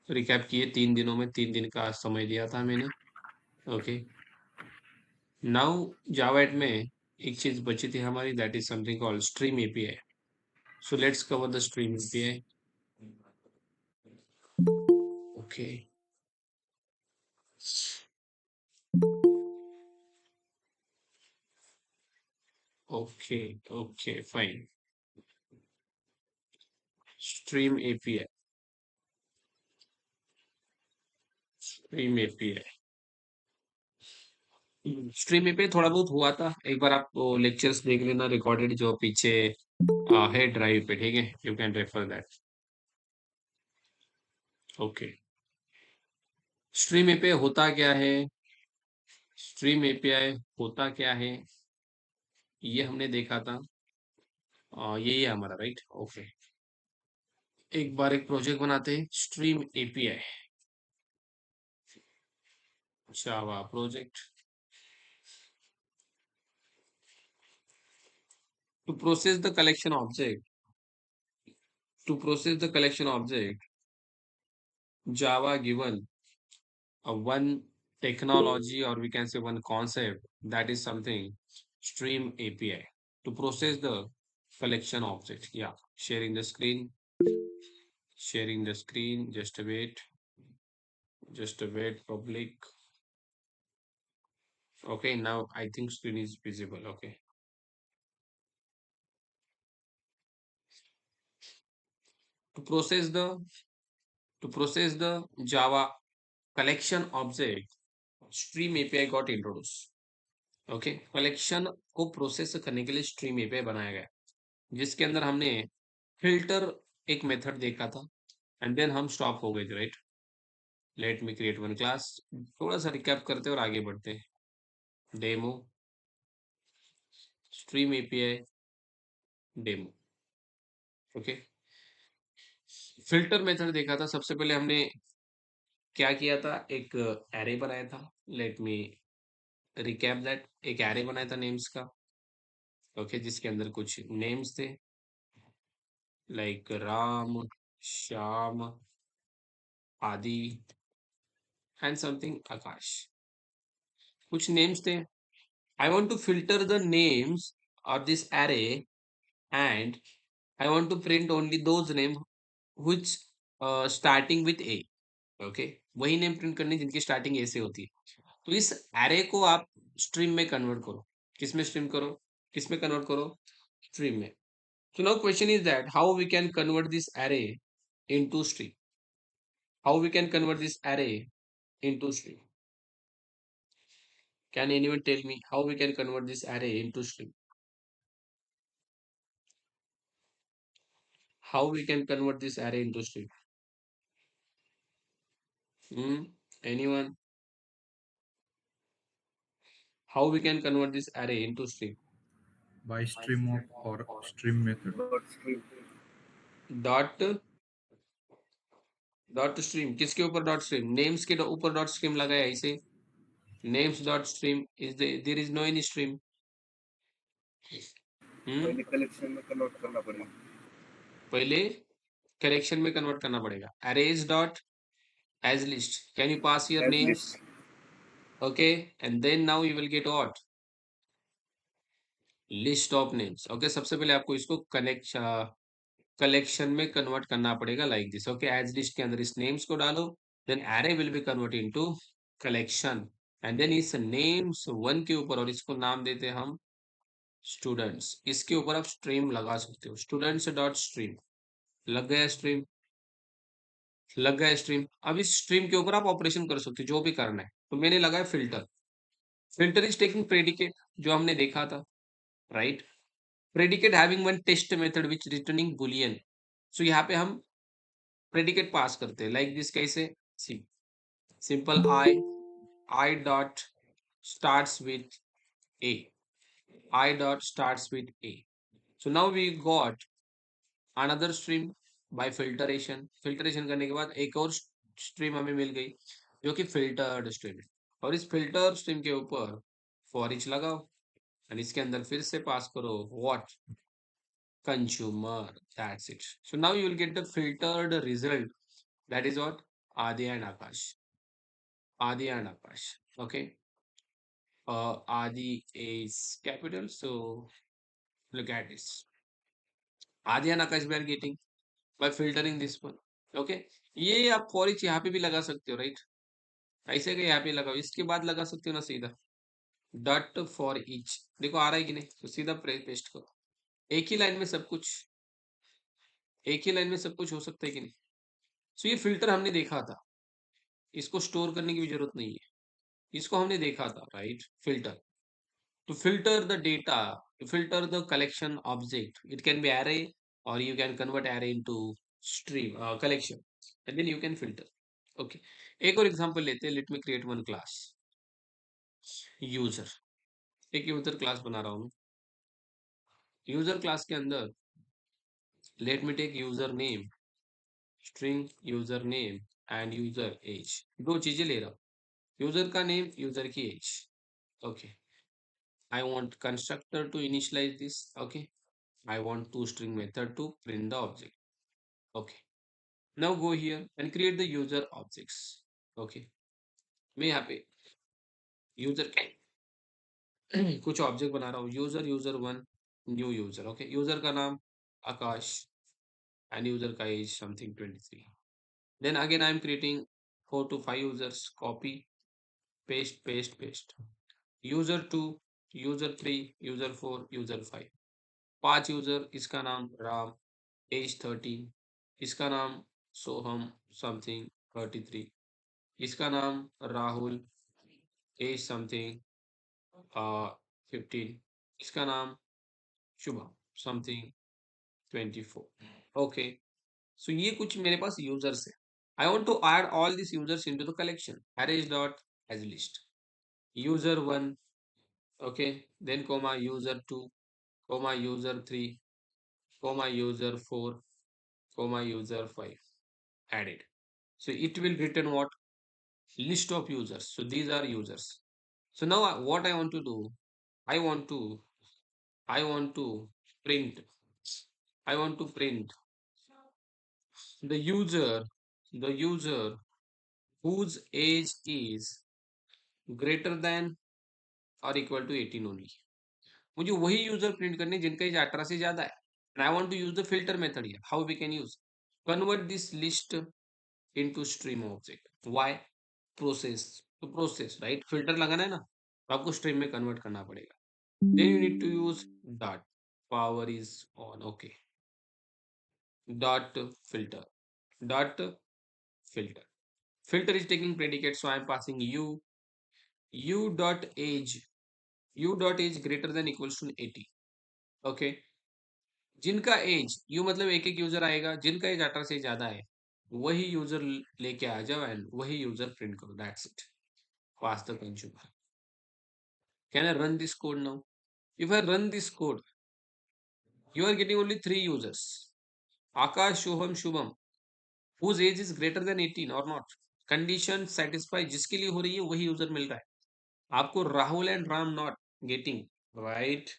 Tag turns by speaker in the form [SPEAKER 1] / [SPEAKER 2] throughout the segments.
[SPEAKER 1] Recap किए 3 दिनों में 3 दिन का समय दिया था मैंने। ओके, नाउ जावा में एक चीज बची थी हमारी, that is something called stream API. So let's cover the stream API. Okay, okay, okay, fine. Stream API, stream API, stream API थोड़ा बहुत हुआ था, एक बार आप लेक्चर्स देख लेना रिकॉर्डेड जो पीछे है ड्राइव पे, ठीक है, you can refer that. Okay, stream API होता क्या है, स्ट्रीम एपीआई होता क्या है, ये हमने देखा था। यही है हमारा, राइट। ओके, एक बार एक प्रोजेक्ट बनाते हैं, stream API Java project. To process the collection object, to process the collection object, Java given one technology, or we can say one concept, that is something stream API to process the collection object. Yeah, sharing the screen, sharing the screen. Just a wait, public. Okay, now I think screen is visible. Okay, to process the Java collection object, stream API got introduced. Okay, collection को process करने के लिए stream API बनाया गया, जिसके अंदर हमने filter एक मेथड देखा था, एंड देन हम स्टॉप हो गए थे, right. Late me create one class, थोड़ा सा रिकैप करते हैं और आगे बढ़ते हैं। Demo, stream API, demo. Okay, filter method देखा था, सबसे पहले हमने क्या किया था, एक एरे बनाया था। लेट मी रिकैप दैट, एक एरे बनाया था नेम्स का। ओके, जिसके अंदर कुछ नेम्स थे, लाइक राम, श्याम, आदि, एंड समथिंग आकाश, कुछ नेम्स थे। I want to filter the names of this array, and I want to print only those name which starting with A. Okay, वही नेम प्रिंट करनी जिनकी स्टार्टिंग ए से होती है। तो इस एरे को आप स्ट्रीम में कन्वर्ट करो। किसमें स्ट्रीम करो, किसमें कन्वर्ट करो, स्ट्रीम में। So now question is that how we can convert this array into string, how we can convert this array into string. Can anyone tell me how we can convert this array into string? How we can convert this array into string? Hmm? Anyone? How we can convert this array into string?
[SPEAKER 2] by stream of or stream method.
[SPEAKER 1] Dot dot stream, किसके ऊपर dot stream, names के ऊपर dot stream लगाया इसे, names dot stream is there is no any stream.
[SPEAKER 3] पहले collection में convert करना पड़ेगा,
[SPEAKER 1] पहले कलेक्शन में कन्वर्ट करना पड़ेगा। Arrays dot as list, can you pass your
[SPEAKER 3] as
[SPEAKER 1] names?
[SPEAKER 3] List.
[SPEAKER 1] Okay, and then now you will get what, list of names. Okay, सबसे पहले आपको इसको कलेक्शन में कन्वर्ट करना पड़ेगा, like this. Okay, as list के अंदर इस नेम्स को डालो, then array will be convert into collection, and then इस नेम्स वन के ऊपर, और इसको नाम देते हैं हम स्टूडेंट्स, इसके ऊपर आप स्ट्रीम लगा सकते हो, स्टूडेंट्स डॉट स्ट्रीम। लग गया स्ट्रीम, लग गया स्ट्रीम। अब इस स्ट्रीम के ऊपर आप ऑपरेशन कर सकते हो, जो भी करना है। तो मैंने लगाया filter, filter is taking predicate, जो हमने देखा था, right. Predicate having one test method which returning boolean. So यहाँ पे हम प्रेडिकेट पास करते हैं, लाइक दिस। कैसे, see, simple i dot starts with A, i dot starts with A. So now we got another stream by filtration, filtration करने के बाद एक और स्ट्रीम हमें मिल गई, जो कि फिल्टर्ड स्ट्रीम है। और इस फिल्टर स्ट्रीम के ऊपर फॉर ईच लगाओ, और इसके अंदर फिर से पास करो what, consumer, that's it. So now you will get the filtered result, that is what, Adi and Akash. Adi and Akash. Okay. Adi is capital, so look at this. Adi and Akash we are getting by filtering this one. Okay. ये आप for each यहाँ पे भी लगा सकते हो, right? ऐसे का यहाँ पे लगाओ, इसके बाद लगा सकते हो ना सीधा डॉट फॉर ईच। देखो आ रहा है कि नहीं, तो सीधा पेस्ट करो। एक ही लाइन में सब कुछ, एक ही लाइन में सब कुछ हो सकता है कि नहीं? सो ये फिल्टर हमने देखा था, इसको स्टोर करने की भी जरूरत नहीं है, इसको हमने देखा था, right? Filter to filter the data, to filter the collection object. It can be array or you can convert array into stream collection and then you can filter. Okay. एक और एग्जांपल लेते हैं, let me create one class user. एक user class बना रहा हूँ। User class के अंदर let me take user name, string user name and user age. दो चीजें ले रहा हूँ, यूजर का नेम, यूजर की age. Okay, I want constructor to initialize this. Okay, I want toString method to print the object. Okay, now go here and create the user objects. Okay, मैं यहाँ पे यूजर के कुछ object बना रहा हूँ, user one new user. Okay, user का नाम आकाश एंड यूजर का age something 23। Then again I am creating 4 to 5 users, copy paste paste paste. User two, user three, user four, user five. 5 user, इसका नाम Ram, as 13, इसका नाम सोहम something 33, इसका नाम Rahul, as something 15, इसका नाम शुभम समथिंग 24। ओके, सो ये कुछ मेरे पास यूजर्स है। I want to add all this users into the collection arrays dot as list. User one, okay, then comma user two, comma user three, comma user four, comma user five, added. So it will return what? List of users. So these are users. So now what I want to do, I want to I want to print, I want to print the user whose age is greater than or equal to 18 only. मुझे वही user print करने जिनका as 18 से ज्यादा है। And I want to use the filter method here. How we can use? Convert this list into stream object. Why? Process, to process, right? filter लगाना है ना, तो आपको stream में convert करना पड़ेगा। then you need to use dot, power is on, okay, dot filter, dot filter. Filter is taking predicate, so I am passing u dot age, u dot age greater than equals to 80। okay, जिनका as, you मतलब एक एक user आएगा, जिनका as 18 से ज्यादा है वही यूजर लेके आ जाओ एंड वही यूजर प्रिंट करो, that's it. Pass the consumer. Can I run this code now? If I run this code, you are getting only 3 users, Akash, Shoham, Shubham, whose age is greater than 18 or not। Condition satisfy जिसके लिए हो रही है वही user मिल रहा है आपको, Rahul and Ram not getting, right?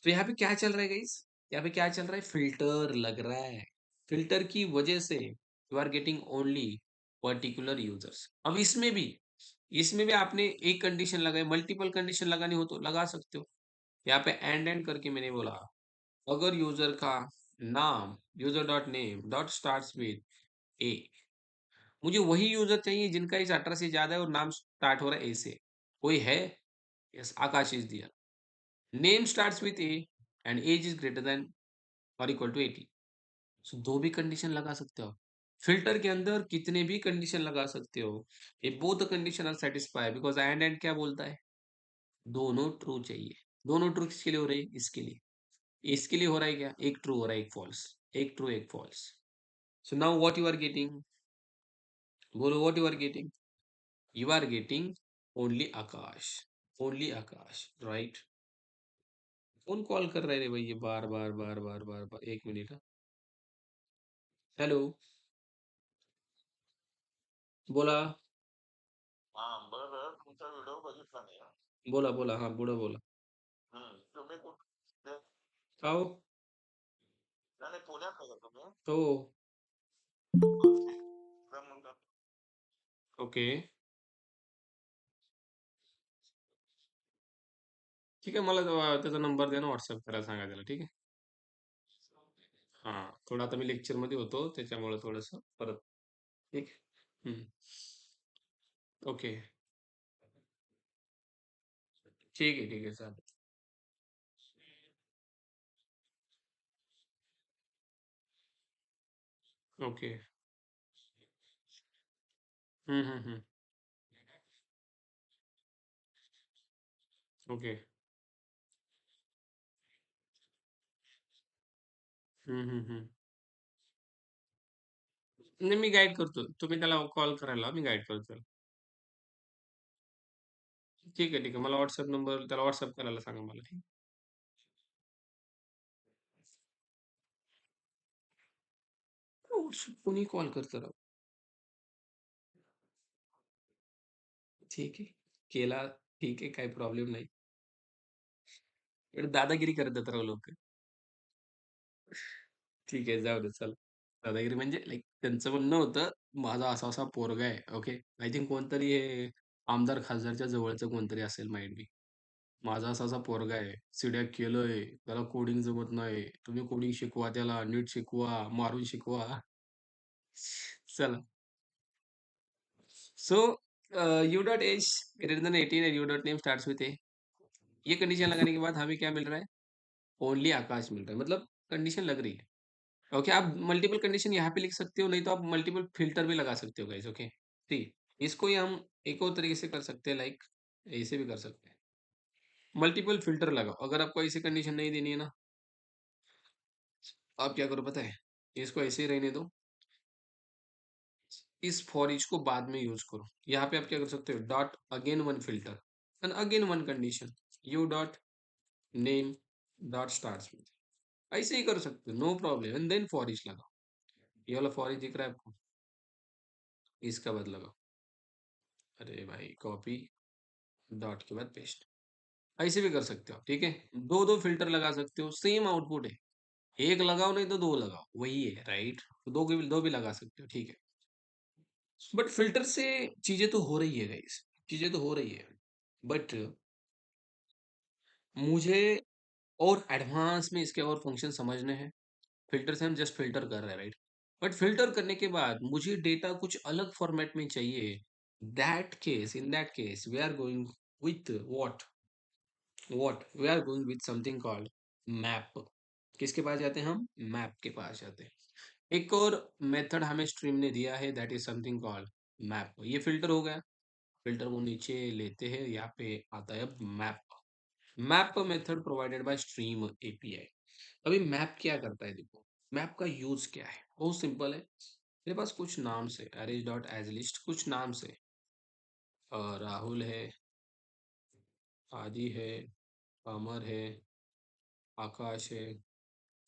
[SPEAKER 1] तो यहाँ पे क्या चल रहा है गाइस? यहाँ पे क्या चल रहा है? फिल्टर लग रहा है। फिल्टर की वजह से you are getting only particular users. अब इसमें भी आपने एक कंडीशन लगाई, मल्टीपल कंडीशन लगानी हो तो लगा सकते हो। यहाँ पे एंड करके मैंने बोला, अगर यूजर का नाम, user dot name dot start with A, मुझे वही यूजर चाहिए जिनका इस 18 से ज्यादा है और नाम स्टार्ट हो रहा है ए से। कोई है? Yes, Akash is there. Name starts with A and age is greater than और इक्वल टू 80। सो दो भी कंडीशन लगा सकते हो। फिल्टर के अंदर कितने भी कंडीशन लगा सकते हो। ये both condition are satisfy because and क्या बोलता है? दोनों ट्रू चाहिए। दोनों ट्रू किसके लिए हो रही है? इसके लिए हो रहा है क्या? एक ट्रू हो रहा है, एक फॉल्स, एक ट्रू एक false. So now what you are getting? बोलो, what you are getting? You are getting only Akash, right? कौन कॉल कर रहे रे भाई ये बार बार बार बार बार बार? एक मिनट। हेलो, बोला
[SPEAKER 4] बरं तुमचा व्हिडिओ बघितला नाही हा.
[SPEAKER 1] बोला बोला, हाँ बोला बोला।
[SPEAKER 4] तुम्ही कुठे
[SPEAKER 1] आओ।
[SPEAKER 4] नाही पुण्यात आहे का तुम्ही?
[SPEAKER 1] हो।
[SPEAKER 4] मॅडम म्हणतात.
[SPEAKER 1] ओके. ठीक आहे. मला त्याचा नंबर द्या ना, WhatsApp करायला सांगा त्याला. ठीक आहे. हां. थोडं आता मी लेक्चरमध्ये होतो त्याच्यामुळे थोडंसं परत. ठीक आहे. ओके. ठीक आहे, ठीक आहे. चालेल. ओके. हं. ओके. हं. नाही, मी गाईड करतो. तुम्ही त्याला कॉल करायला लावा, मी गाईड करतो त्याला. ठीक आहे, ठीक आहे. मला WhatsApp नंबर त्याला WhatsApp करायला सांगा मला. ठीक आहे. WhatsApp कोणी कॉल करतं राव. ठीक आहे. केला, ठीक आहे. काही प्रॉब्लेम नाही. इकडे दादागिरी करतात राव लोकं. ठीक आहे, जाऊ दे चला. दादागिरी म्हणजे लाइक त्यांचं म्हणणं होतं, माझा असा-असा पोरगा आहे. ओके. आय थिंक कोणतरी हे आमदार खासदारच्या जवळचं कोणतरी असेल माईट बी. माझा असा-असा पोरगा आहे. सीड्या केलंय, त्याला कोडिंग जमत नाही. तुम्ही कोडिंग शिकवा त्याला, नीट शिकवा, मारून शिकवा. चला. So u dot age greater than 18 and u dot name starts with A. ये कंडीशन लगाने के बाद हमें क्या मिल रहा है? ओनली आकाश मिल रहा है। मतलब कंडीशन लग रही है। ओके, आप मल्टीपल कंडीशन यहाँ पे लिख सकते हो, नहीं तो आप मल्टीपल फिल्टर भी लगा सकते हो गाइस। ओके, सी इसको ही हम एक और तरीके से कर सकते हैं, लाइक ऐसे भी कर सकते हैं। मल्टीपल फिल्टर लगाओ। अगर आपको ऐसी कंडीशन नहीं देनी है ना, आप क्या करो पता है? इसको ऐसे ही रहने दो। इस फॉर ईच को बाद में यूज करो। यहाँ पे आप क्या कर सकते हो? Dot again one filter and again one condition, u dot name dot starts with. ऐसे ही कर सकते हो, no problem. And then for each लगाओ। ये वाला फॉर ईच दिख रहा है आपको? इसका बाद लगाओ। अरे भाई, कॉपी, डॉट के बाद पेस्ट। ऐसे भी कर सकते हो आप। ठीक है, दो दो फिल्टर लगा सकते हो, सेम आउटपुट है। एक लगाओ नहीं तो दो लगाओ, वही है, राइट? दो भी लगा सकते हो, ठीक है। बट फिल्टर से चीजें तो हो रही है गाइस, चीजें तो हो रही है। बट मुझे और एडवांस में इसके और फंक्शन समझने हैं। फिल्टर से हम जस्ट फिल्टर कर रहे हैं, राइट? बट फिल्टर करने के बाद मुझे डेटा कुछ अलग फॉर्मेट में चाहिए। In that case we are going with what we are going with something called map. किसके पास जाते हैं हम? मैप के पास जाते हैं। एक और मेथड हमें स्ट्रीम ने दिया है, that is something called map. ये फिल्टर हो गया। फिल्टर को नीचे लेते हैं, यहाँ पे आता है map. Map method provided by stream API. अभी मैप क्या करता है देखो। मैप का यूज क्या है? बहुत सिंपल है। मेरे पास कुछ नाम से अरेज डॉट एज लिस्ट, कुछ नाम से राहुल है, आदि है, अमर है, आकाश है,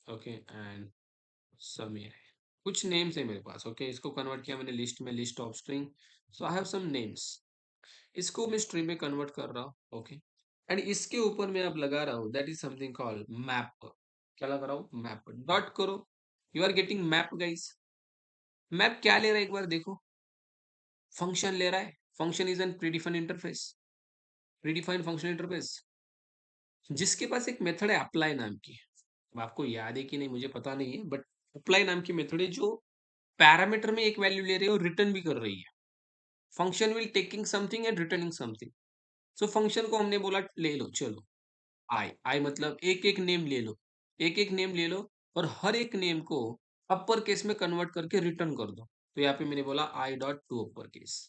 [SPEAKER 1] ओके, एंड समीर है। कुछ नेम्स है मेरे पास। ओके, इसको कन्वर्ट किया मैंने लिस्ट में, list of string. So I have some names. इसको मैं स्ट्रिंग में कन्वर्ट कर रहा हूँ। ओके, एंड इसके ऊपर मैं अब लगा रहा हूँ, that is something called map. क्या लगा रहा हूँ? मैप। डॉट करो, you are getting map guys. Map क्या ले रहा है एक बार देखो। फंक्शन ले रहा है। Function is an predefined interface, predefined function interface, जिसके पास एक मेथड है अप्लाई नाम की। अब आपको याद है कि नहीं मुझे पता नहीं है, बट अप्लाई नाम की मेथड है जो पैरामीटर में एक वैल्यू ले रही है और रिटर्न भी कर रही है। Function will taking something and returning something. So function को हमने बोला ले लो, चलो आई आई मतलब एक एक नेम ले लो, एक एक नेम ले लो, और हर एक नेम को अपर केस में कन्वर्ट करके रिटर्न कर दो। तो यहाँ पे मैंने बोला I dot to upper case.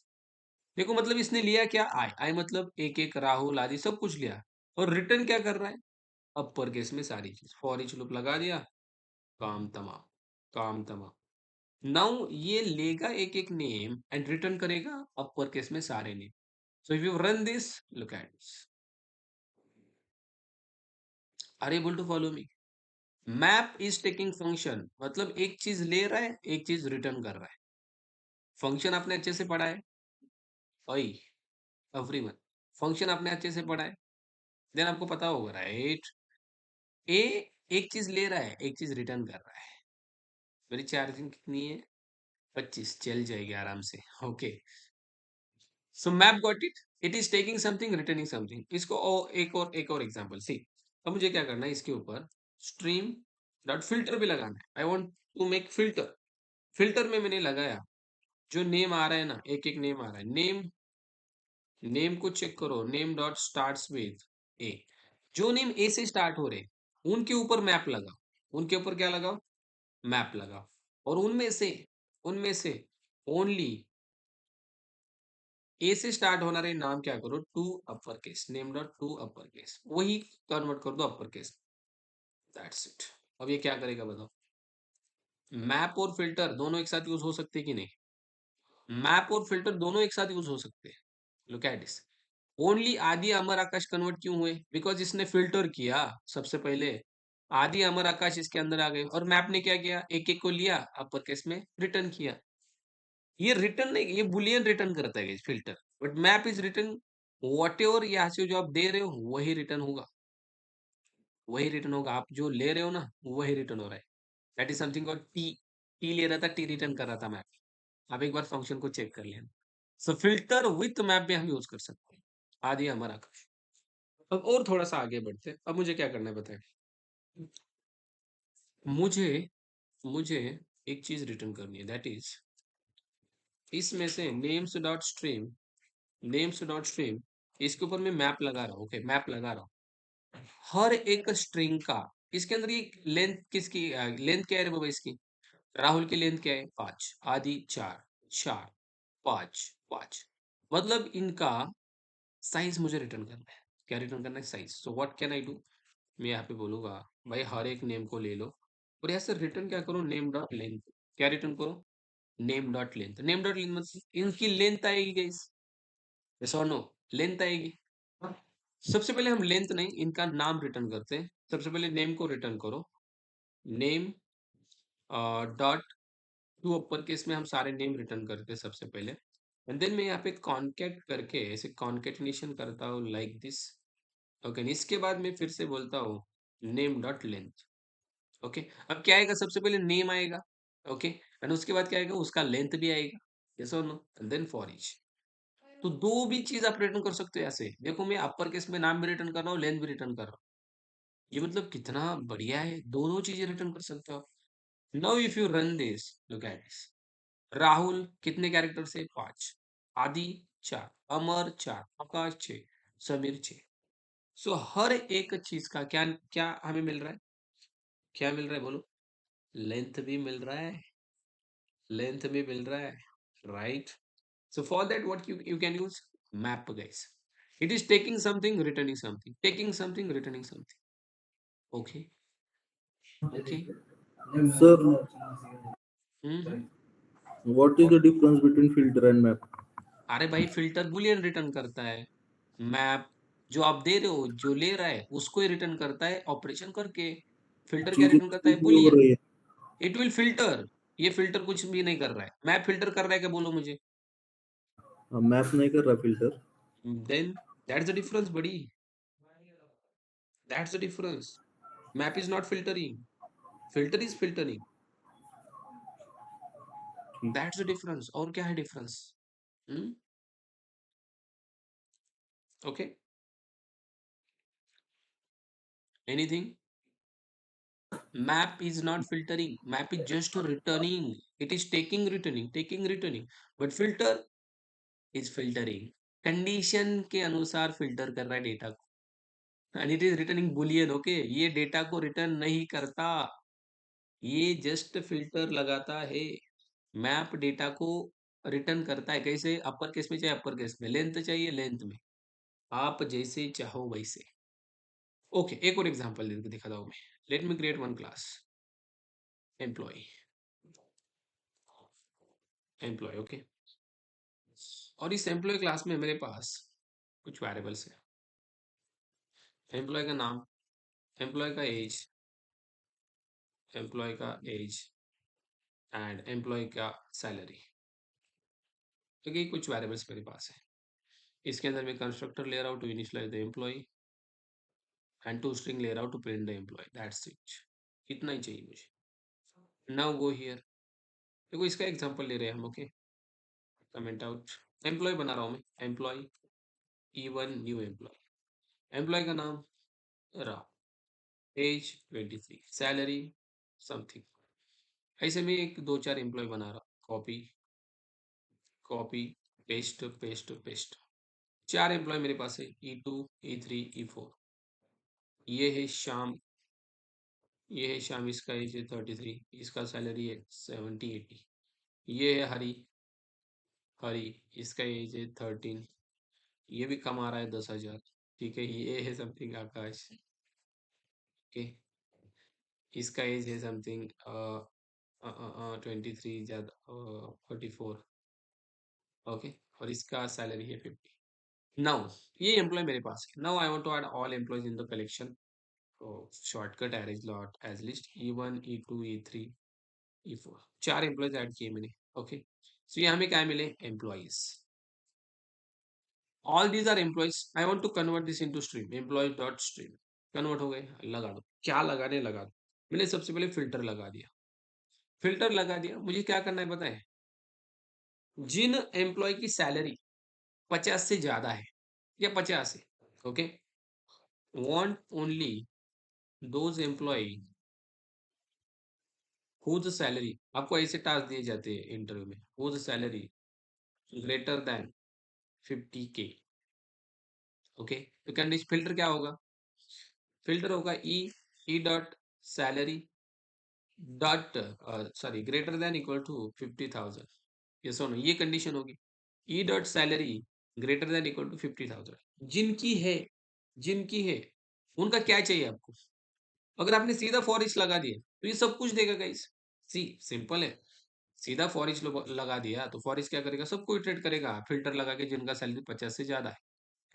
[SPEAKER 1] देखो मतलब इसने लिया क्या? आई आई मतलब एक एक राहुल आदि सब कुछ लिया, और रिटर्न क्या कर रहा है? अपर केस में सारी चीज। फॉर ईच लूप लगा दिया, काम तमाम, काम तमाम। नाउ ये लेगा एक एक नेम एंड रिटर्न करेगा अपर केस में सारे name. So if you run this, look at this, are able to follow me? Map is taking function, मतलब एक चीज ले रहा है, एक चीज रिटर्न कर रहा है। फंक्शन आपने अच्छे से पढ़ा है? ओई एवरीवन, फंक्शन आपने अच्छे से पढ़ा है? देन आपको पता होगा, राइट? ए एक चीज ले रहा है, एक चीज रिटर्न कर रहा है। मेरी चार्जिंग कितनी है? 25 चल जाएगी आराम से। Okay, so map got it, it is taking something returning something. इसको एक और एग्जांपल सी। अब मुझे क्या करना है, इसके ऊपर स्ट्रीम डॉट फिल्टर भी लगाना है। I want to make filter. Filter में मैंने लगाया, जो नेम आ रहा है ना, एक एक नेम आ रहा है, नेम नेम को चेक करो, नेम डॉट स्टार्ट्स विद ए। जो नेम ए से स्टार्ट हो रहे, उनके ऊपर मैप लगाओ। उनके ऊपर क्या लगाओ, मैप लगाओ। और उनमें से ओनली ए से स्टार्ट होना रहे नाम क्या करो, to upper case, name dot to upper case, वही कन्वर्ट कर दो अपर केस। That's it. अब ये क्या करेगा बताओ। मैप और फिल्टर दोनों एक साथ यूज हो सकते हैं कि नहीं? मैप और फिल्टर दोनों एक साथ यूज हो सकते हैं। Look at this. ओनली आदि अमर आकाश कन्वर्ट क्यों हुए? बिकॉज इसने फिल्टर किया सबसे पहले। आदि अमर आकाश इसके अंदर आ गए, और मैप ने क्या किया, एक एक को लिया, अपर केस में रिटर्न किया। ये रिटर्न नहीं, ये बुलियन रिटर्न करता है filter. But map is return what ever, यहाँ से जो आप दे रहे हो वही रिटर्न होगा। वही रिटर्न होगा, आप जो ले रहे हो ना वही रिटर्न हो रहा है। That is something called T. T ले रहा था, टी रिटर्न कर रहा था मैप। आप एक बार फंक्शन को चेक कर लेना। सो फिल्टर विथ मैप भी हम यूज कर सकते हैं। आदि हमारा आकाश। अब और थोड़ा सा आगे बढ़ते हैं। अब मुझे क्या करना है बताएं। मुझे मुझे एक चीज रिटर्न करनी है, दैट इज इसमें से नेम्स डॉट स्ट्रीम, इसके ऊपर मैं मैप लगा रहा हूँ। ओके, मैप लगा रहा हूँ हर एक स्ट्रिंग का। इसके अंदर ये लेंथ किसकी, लेंथ क्या है रे बाबा इसकी? राहुल की लेंथ क्या है? 5, आदि 4, 4, 5, 5। मतलब इनका साइज मुझे रिटर्न करना है। क्या रिटर्न करना है? Size. So what can I do? मैं यहाँ पे बोलूंगा भाई हर एक नेम को ले लो, और यहाँ से रिटर्न क्या करो, नेम डॉट लेंथ। क्या रिटर्न करो? Name dot length. Name dot length मतलब इनकी लेंथ आएगी गाइस, यस और नो? लेंथ आएगी। सबसे पहले हम लेंथ नहीं, इनका नाम रिटर्न करते हैं। सबसे पहले नेम को रिटर्न करो, name dot to upper case में हम सारे नेम रिटर्न करते हैं सबसे पहले। एंड देन मैं यहाँ पे कॉन्केट करके ऐसे कॉन्केटिनेशन करता हूँ लाइक दिस। ओके, इसके बाद मैं फिर से बोलता हूँ नेम डॉट लेंथ। ओके, अब क्या आएगा, सबसे पहले नेम आएगा। ओके, एंड उसके बाद क्या आएगा, उसका लेंथ भी आएगा, यस और no? And then for each. तो दो भी चीज आप रिटर्न कर सकते हो ऐसे। देखो मैं अपर केस में नाम भी रिटर्न कर रहा हूँ, लेंथ भी रिटर्न कर रहा हूँ। ये मतलब कितना बढ़िया है, दोनों चीजें रिटर्न कर सकते हो। Now if you run this, look at this. Rahul कितने कैरेक्टर से? 5, आदि 4, अमर 4, आकाश 6, समीर 6। सो हर एक चीज का क्या क्या हमें मिल रहा है? क्या मिल रहा है बोलो? लेंथ भी मिल रहा है, लेंथ भी मिल रहा है, right? So for that, what you can use map, guys. It is taking something, returning something, taking something, returning something. Okay, okay.
[SPEAKER 3] Sir,
[SPEAKER 1] hmm.
[SPEAKER 3] what is the difference between filter and map?
[SPEAKER 1] अरे भाई filter Boolean return करता है। Map जो आप दे रहे हो, जो ले रहा है उसको ही रिटर्न करता है ऑपरेशन करके। फिल्टर क्या
[SPEAKER 3] चीजें
[SPEAKER 1] रिटर्न करता है?
[SPEAKER 3] नहीं हो
[SPEAKER 1] बुलियन।
[SPEAKER 3] रही है।
[SPEAKER 1] It will filter. ये फिल्टर कुछ भी नहीं कर रहा है, मैप फिल्टर कर रहा है क्या बोलो मुझे?
[SPEAKER 3] मैप नहीं कर रहा filter.
[SPEAKER 1] Then that's the difference बड़ी। That's the difference. Map is not filtering, filter is filtering. That's the difference. और क्या है difference? Okay, anything? Map is not filtering, map is just returning. It is taking returning, but filter is filtering। Condition के अनुसार filter कर रहा है data को, and it is returning Boolean. Okay, ये डेटा को रिटर्न नहीं करता, ये जस्ट फिल्टर लगाता है। मैप डेटा को रिटर्न करता है, कैसे? अपर केस में चाहे अपर केस में, लेंथ चाहिए लेंथ में, आप जैसे चाहो वैसे। ओके, एक और एग्जांपल दिखाता हूँ मैं। Let me create one class, employee, employee. Okay, और इस एम्प्लॉय क्लास में मेरे पास कुछ वेरिएबल्स है। एम्प्लॉय का नाम, एम्प्लॉय का एज, एम्प्लॉय का एज एंड एम्प्लॉय का सैलरी। तो ये कुछ वेरिएबल्स मेरे पास है। इसके अंदर मैं कंस्ट्रक्टर ले रहा हूँ to initialize the employee, and to string ले रहा हूँ to print the employee. That's it. इतना ही चाहिए मुझे। नाउ गो हियर, देखो इसका एग्जांपल ले रहे हैं हम, ओके। कमेंट आउट, एम्प्लॉय बना रहा हूँ मैं, employ E1 new employ, employ का नाम राव, एज 23, सैलरी समथिंग। ऐसे में एक दो चार एम्प्लॉय बना रहा, copy copy paste paste paste, चार एम्प्लॉय मेरे पास है, E2 E3 E4। ये है श्याम, ये है श्याम, इसका एज है 33, इसका सैलरी है 70-80। ये है हरी, हरी इसका एज है 13, ये भी कमा रहा है 10,000, ठीक है। ये है समथिंग आकाश, ओके, इसका एज है समथिंग 23 ज्यादा 44, ओके, और इसका सैलरी है 50। नाउ ये एम्प्लॉय मेरे पास है, now I want to add all employees in the collection. Shortcut arrays dot as list, E1 E2 E3 E4, चार एम्प्लॉयज ऐड किए मैंने, ओके। सो यहाँ में क्या मिले, employees, all these are employees. I want to convert this into stream, employee dot stream, convert हो गए, लगा दो, क्या लगाने लगा दो। मैंने सबसे पहले फिल्टर लगा दिया, फिल्टर लगा दिया, मुझे क्या करना है पता है, जिन एम्प्लॉय की सैलरी 50 से ज्यादा है या 50 है, okay, want only those employee whose salary, आपको ऐसे टास्क दिए जाते हैं इंटरव्यू में, whose salary greater than 50K, okay. तो कंडीशन फिल्टर क्या होगा, फिल्टर होगा e dot salary dot sorry greater than equal to 50,000, ये सुनो, ये कंडीशन होगी, e dot salary greater than equal to 50,000। जिनकी है, जिनकी है उनका क्या चाहिए आपको। अगर आपने सीधा फॉर ईच लगा दिया तो ये सब कुछ देगा गाइस, सी सिंपल है। सीधा फॉर ईच लगा दिया तो फॉर ईच क्या करेगा, सबको इटरेट करेगा, फिल्टर लगा के जिनका सैलरी 50 से ज्यादा है,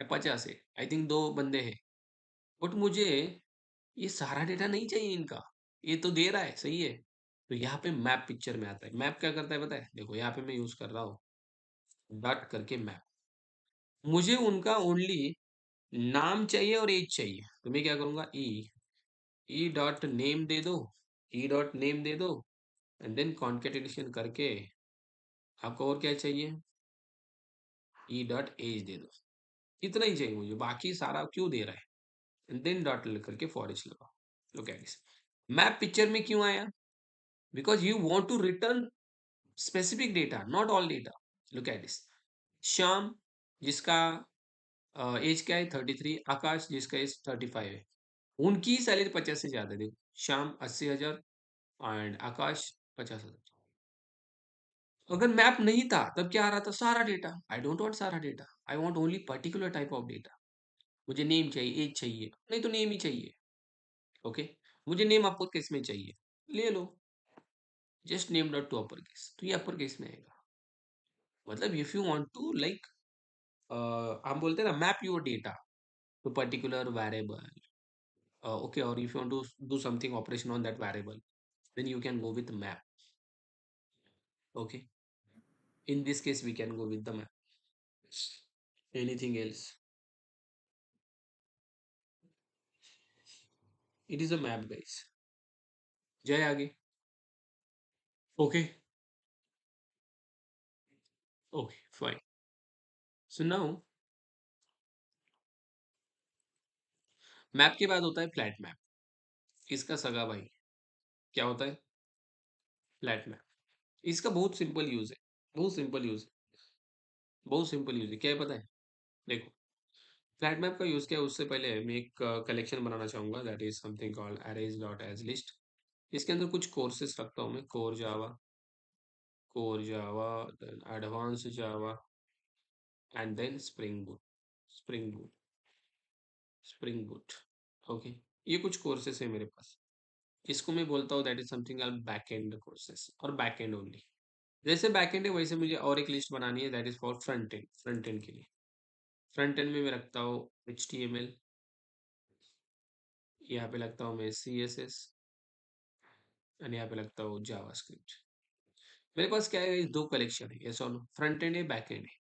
[SPEAKER 1] 50 है, आई थिंक दो बंदे हैं, बट मुझे ये सारा डेटा नहीं चाहिए इनका, ये तो दे रहा है, सही है। तो यहाँ पे मैप पिक्चर में आता है, मैप क्या करता है पता है, देखो यहाँ पे मैं यूज कर रहा हूँ डॉट करके मैप, मुझे उनका ओनली नाम चाहिए और एज चाहिए, तो मैं क्या करूंगा, ई डॉट नेम दे दो, ई डॉट नेम दे दो, एंड देन कॉन्केटेनेशन करके आपको और क्या चाहिए, ई डॉट एज दे दो, इतना ही चाहिए मुझे, बाकी सारा क्यों दे रहा है, एंड देन डॉट करके फॉर ईच लगाओ। Look at this, map picture में क्यों आया, because you want to return specific data, not all data. Look at this. Shyam जिसका एज क्या है 33, आकाश जिसका एज 35 है, उनकी सैलरी 50 से ज्यादा है। देखो श्याम 80,000 एंड आकाश 50,000। अगर मैप नहीं था तब क्या आ रहा था, सारा डेटा। आई डोंट वांट सारा data, I want only particular type of data. मुझे नेम चाहिए, एज चाहिए, नहीं तो नेम ही चाहिए, ओके। मुझे नेम अपर केस में चाहिए, ले लो, just name dot to upper case, तो ये अपर केस में आएगा। मतलब if you want to like हम बोलते हैं ना, map your data to particular variable, okay, or if you want to do something operation on that variable, then you can go with map, okay. In this case we can go with the map. Anything else, it is a map guys, जय आगे, okay, okay, fine. So now map के बाद होता है flat map, इसका सगा भाई क्या होता है, फ्लैट मैप। इसका बहुत सिंपल यूज है, बहुत सिंपल यूज है, बहुत सिंपल यूज है, क्या है पता है, देखो फ्लैट मैप का यूज क्या है, उससे पहले मैं एक कलेक्शन बनाना चाहूंगा, that is something called arrays dot as list. इसके अंदर कुछ कोर्सेस रखता हूँ मैं, core Java, then advance Java, and then spring boot spring boot, okay. ये कुछ कोर्सेस है मेरे पास, इसको मैं बोलता हूँ that is something back and courses, और बैक एंड ओनली। जैसे बैक एंड है वैसे मुझे और एक लिस्ट बनानी है, that is for front end, front end के लिए फ्रंट एंड में मैं रखता हूँ HTML, यहाँ पे लगता हूँ मैं CSS, एंड यहाँ पे लगता हूँ जावास्क्रिप्ट। मेरे पास क्या है, दो कलेक्शन है, ये सुनो, फ्रंट एंड है, बैक एंड है।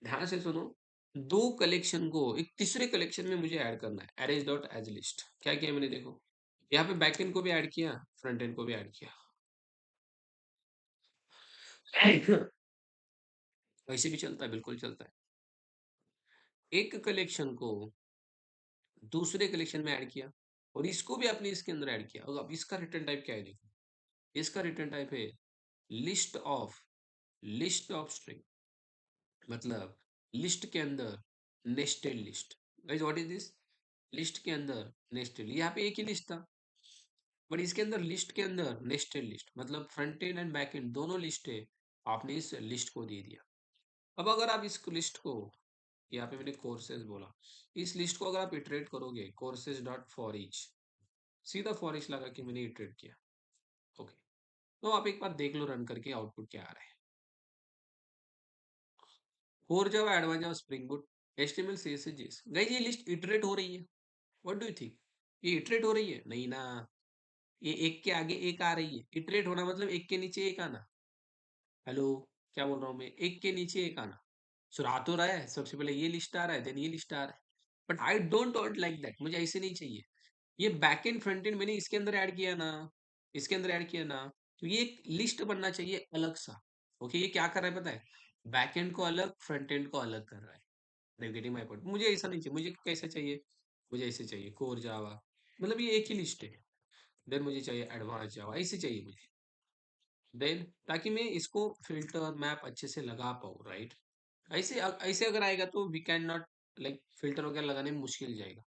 [SPEAKER 1] ध्यान से सुनो, दो कलेक्शन को एक तीसरे कलेक्शन में मुझे ऐड करना है, अरेज डॉट एज लिस्ट। क्या किया मैंने, देखो यहाँ पे बैक एंड को भी ऐड किया, फ्रंट एंड को भी ऐड किया, वैसे भी चलता है, बिल्कुल चलता है। एक कलेक्शन को दूसरे कलेक्शन में ऐड किया और इसको भी आपने इसके अंदर ऐड किया, और अब इसका रिटर्न टाइप क्या है देखो। इसका रिटर्न टाइप है लिस्ट ऑफ स्ट्रिंग, मतलब लिस्ट के अंदर nested list. Guys what is this? List के अंदर नेस्टेड, यहाँ पे एक ही लिस्ट था, बट इसके अंदर लिस्ट के अंदर नेस्टेड लिस्ट, मतलब front end and back and दोनों लिस्ट है, आपने इस लिस्ट को दे दिया। अब अगर आप इस लिस्ट को, यहाँ पे मैंने कोर्सेज बोला, इस लिस्ट को अगर आप इटरेट करोगे कोर्सेज डॉट फॉर ईच, सीधा फॉर ईच लगा के मैंने इटरेट किया। ओके, तो आप एक बार देख लो रन करके आउटपुट क्या आ रहा है। कोर जावा, एडवांस जावा, spring boot, HTML, CSS, JS. Guys ये लिस्ट इटरेट हो रही है। What do you think? ये इटरेट हो रही है? नहीं ना, ये एक के आगे एक आ रही है। इटरेट होना मतलब एक के नीचे एक आना। हेलो, क्या बोल रहा हूँ मैं? एक के नीचे एक आना। सो आ तो रहा है, सबसे पहले ये लिस्ट आ रहा है, देन ये लिस्ट आ रहा है, but I don't want like that, मुझे ऐसे नहीं चाहिए। ये बैक एंड फ्रंट एंड मैंने इसके अंदर ऐड किया ना, इसके अंदर ऐड किया ना, तो ये एक लिस्ट बनना चाहिए अलग सा। ओके, ये क्या कर रहा है पता है? बैक एंड को अलग, फ्रंट एंड को अलग कर रहा है। Are you getting my point? मुझे ऐसा नहीं चाहिए, मुझे कैसे चाहिए? मुझे ऐसे चाहिए, कोर जावा, मतलब ये एक ही लिस्ट है। देन मुझे चाहिए एडवांस जावा, ऐसे चाहिए मुझे। देन ताकि मैं इसको फिल्टर मैप अच्छे से लगा पाऊँ, राइट? ऐसे ऐसे अगर आएगा तो we can not, like filter वगैरह लगाने में मुश्किल जाएगा।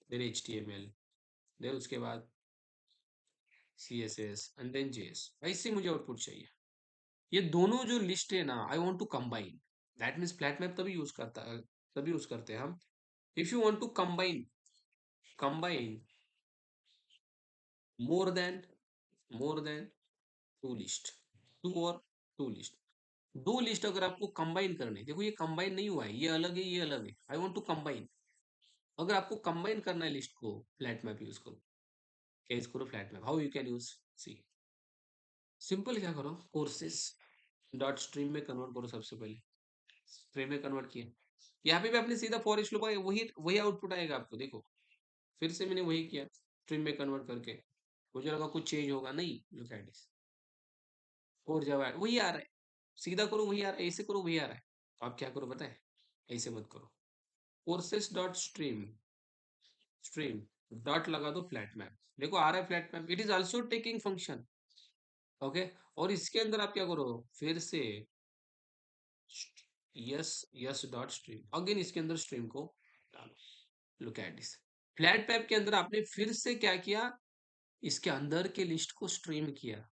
[SPEAKER 1] देन HTML, देन उसके बाद CSS एंड देन JS, ऐसे मुझे आउटपुट चाहिए। ये दोनों जो लिस्ट है ना, I want to combine. That means flat map तभी यूज करते हैं हम, if you want to combine more then two list, two और टू लिस्ट, दो लिस्ट अगर आपको कंबाइन करने, देखो ये कंबाइन नहीं हुआ है, ये अलग है, ये अलग है, आई वांट टू कंबाइन। अगर आपको कंबाइन करना है लिस्ट को, फ्लैट मैप यूज करो। क्या यूज करो? Flat map. How you can use? See, simple, क्या करो, कोर्सेस डॉट स्ट्रीम में कन्वर्ट करो। सबसे पहले स्ट्रीम में कन्वर्ट किया, यहाँ पे भी आपने सीधा फॉर ईच लूप आएगा, वही वही आउटपुट आएगा आपको। देखो फिर से मैंने वही किया, स्ट्रीम में कन्वर्ट करके, मुझे लगा कुछ चेंज होगा, नहीं, लुक एट दिस, और जावा वही आ रहा है। सीधा करो वही आ रहा है, ऐसे करो वही आ रहा है। तो आप क्या करो पता है? ऐसे मत करो, कोर्सेस डॉट स्ट्रीम डॉट लगा दो फ्लैट मैप। देखो आ रहा है flat map, it is also taking function. Okay, और इसके अंदर आप क्या करो, फिर से yes yes dot stream, again इसके अंदर स्ट्रीम को डालो। Look at this, flat map के अंदर आपने फिर से क्या किया, इसके अंदर के लिस्ट को स्ट्रीम किया।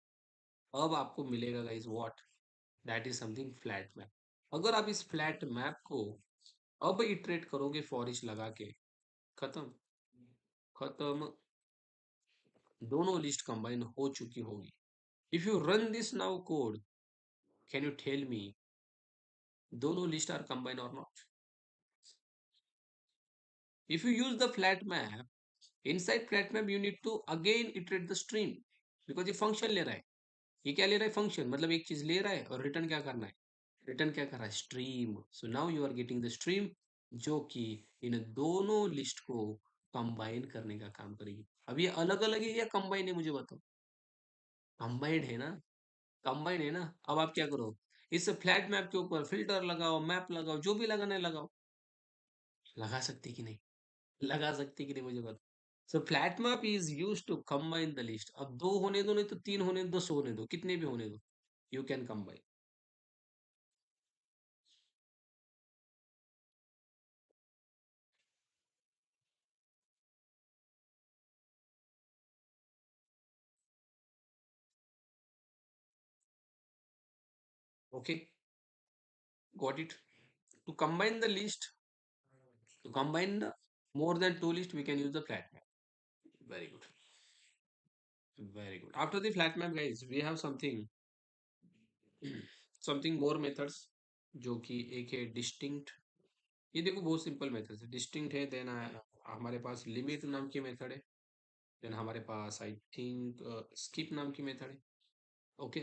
[SPEAKER 1] अब आपको मिलेगा guys what, that is something flat map. अगर आप इस फ्लैट मैप को अब इटरेट करोगे फॉर ईच लगा के, खत्म, खत्म, दोनों लिस्ट कंबाइन हो चुकी होगी। If you run this now code, can you tell me दोनों लिस्ट आर कंबाइन और not? If you use the flat map, inside flat map you need to again iterate the stream, because ये function ले रहा है। ये क्या ले रहा है? फंक्शन, मतलब एक चीज ले रहा है और रिटर्न क्या करना है? रिटर्न क्या कर रहा है? Stream. So now you are getting the stream, जो कि इन दोनों लिस्ट को कंबाइन करने का काम करेगी। अब ये अलग अलग है या कंबाइन है, मुझे बताओ। कंबाइंड है ना, कंबाइन है ना। अब आप क्या करो, इस फ्लैट मैप के ऊपर फिल्टर लगाओ, मैप लगाओ, जो भी लगाना है लगाओ। लगा सकते कि नहीं? लगा सकते कि नहीं, मुझे बता। So flat map is use to combine the list. अब दो होने दो, नहीं तो तीन होने दो, 10 होने दो, कितने भी होने दो, you can combine. Okay, got it? To combine the list, to combine the more than two list, we can use the flat map. Very good, very good. After the flat map guys, we have something more methods, जो कि एक है distinct. ये देखो बहुत simple method है, distinct है। Then हमारे पास लिमिट नाम की मेथड है। देन हमारे पास आई थिंक स्किप नाम की मेथड है। Okay,